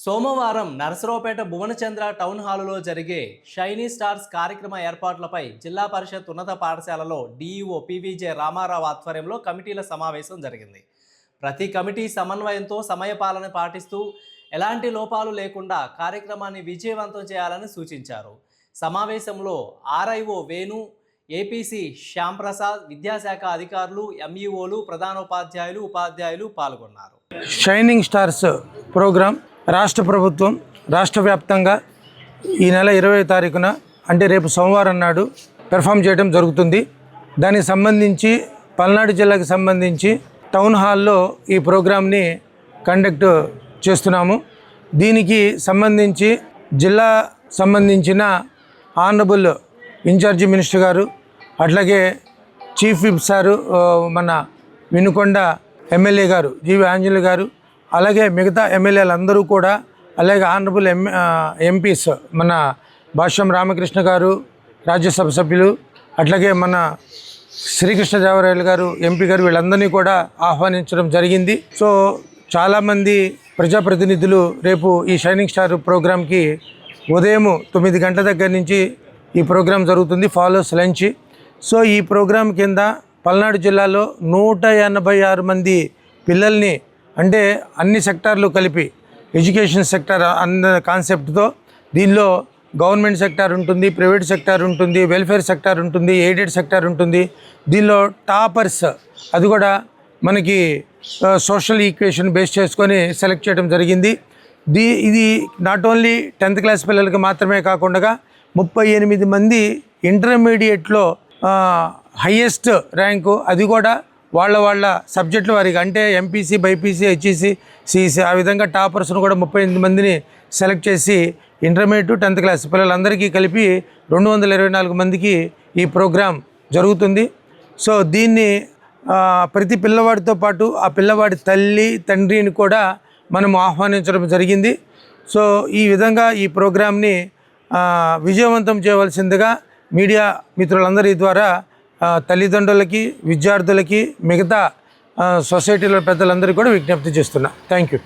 సోమవారం నరసరావుపేట భువనచంద్ర టౌన్ హాలులో జరిగే షైనీ స్టార్స్ కార్యక్రమ ఏర్పాట్లపై జిల్లా పరిషత్ ఉన్నత పాఠశాలలో డీఈఓ పీవీజే రామారావు ఆధ్వర్యంలో కమిటీల సమావేశం జరిగింది. ప్రతి కమిటీ సమన్వయంతో సమయపాలన పాటిస్తూ ఎలాంటి లోపాలు లేకుండా కార్యక్రమాన్ని విజయవంతం చేయాలని సూచించారు. సమావేశంలో ఆర్ఐఓ వేణు, ఏపీసీ శ్యాంప్రసాద్, విద్యాశాఖ అధికారులు, ఎంఈఓలు, ప్రధానోపాధ్యాయులు, ఉపాధ్యాయులు పాల్గొన్నారు. షైనింగ్ స్టార్స్ ప్రోగ్రాం రాష్ట్ర ప్రభుత్వం రాష్ట్ర వ్యాప్తంగా ఈ నెల 20వ తారీఖున అంటే రేపు సోమవారం నాడు పెర్ఫామ్ చేయడం జరుగుతుంది. దానికి సంబంధించి పల్నాడు జిల్లాకి సంబంధించి టౌన్ హాల్లో ఈ ప్రోగ్రాంని కండక్ట్ చేస్తున్నాము. దీనికి సంబంధించి జిల్లా సంబంధించిన ఆనరబుల్ ఇన్ఛార్జి మినిస్టర్ గారు, అట్లాగే చీఫ్ విప్ సారు, మన వినుకొండ ఎమ్మెల్యే గారు జీవి ఆంజనేయులు గారు, అలాగే మిగతా ఎమ్మెల్యేలు అందరూ కూడా, అలాగే ఆనరబుల్ ఎంపీస్ మన భాష్యం రామకృష్ణ గారు రాజ్యసభ సభ్యులు, అట్లాగే మన శ్రీకృష్ణదేవరాయలు గారు ఎంపీ గారు, వీళ్ళందరినీ కూడా ఆహ్వానించడం జరిగింది. సో చాలామంది ప్రజాప్రతినిధులు రేపు ఈ షైనింగ్ స్టార్ ప్రోగ్రాంకి ఉదయం 9 గంటల దగ్గర నుంచి ఈ ప్రోగ్రాం జరుగుతుంది, ఫాలోస్ లంచ్. సో ఈ ప్రోగ్రాం కింద పల్నాడు జిల్లాలో 186 మంది పిల్లల్ని, అంటే అన్ని సెక్టార్లు కలిపి ఎడ్యుకేషన్ సెక్టార్ అన్న కాన్సెప్ట్తో, దీనిలో గవర్నమెంట్ సెక్టార్ ఉంటుంది, ప్రైవేట్ సెక్టార్ ఉంటుంది, వెల్ఫేర్ సెక్టార్ ఉంటుంది, ఎయిడెడ్ సెక్టార్ ఉంటుంది. దీనిలో టాపర్స్ అది కూడా మనకి సోషల్ ఈక్వేషన్ బేస్ చేసుకొని సెలెక్ట్ చేయడం జరిగింది. ఇది నాట్ ఓన్లీ 10th క్లాస్ పిల్లలకి మాత్రమే కాకుండా 38 మంది ఇంటర్మీడియట్లో హయ్యెస్ట్ ర్యాంకు, అది కూడా వాళ్ళ సబ్జెక్టుల వారికి, అంటే ఎంపీసీ, బైపీసీ, హెచ్ఈసీ, సిఈసీ, ఆ విధంగా టాపర్స్ను కూడా 38 మందిని సెలెక్ట్ చేసి ఇంటర్మీడియట్ 10th క్లాస్ పిల్లలందరికీ కలిపి 224 మందికి ఈ ప్రోగ్రాం జరుగుతుంది. సో దీన్ని ప్రతి పిల్లవాడితో పాటు ఆ పిల్లవాడి తల్లి తండ్రిని కూడా మనం ఆహ్వానించడం జరిగింది. సో ఈ విధంగా ఈ ప్రోగ్రాంని విజయవంతం చేయవలసిందిగా మీడియా మిత్రులందరి ద్వారా తల్లిదండ్రులకి, విద్యార్థులకి, మిగతా సొసైటీలో పెద్దలందరికీ కూడా విజ్ఞప్తి చేస్తున్నా. Thank you.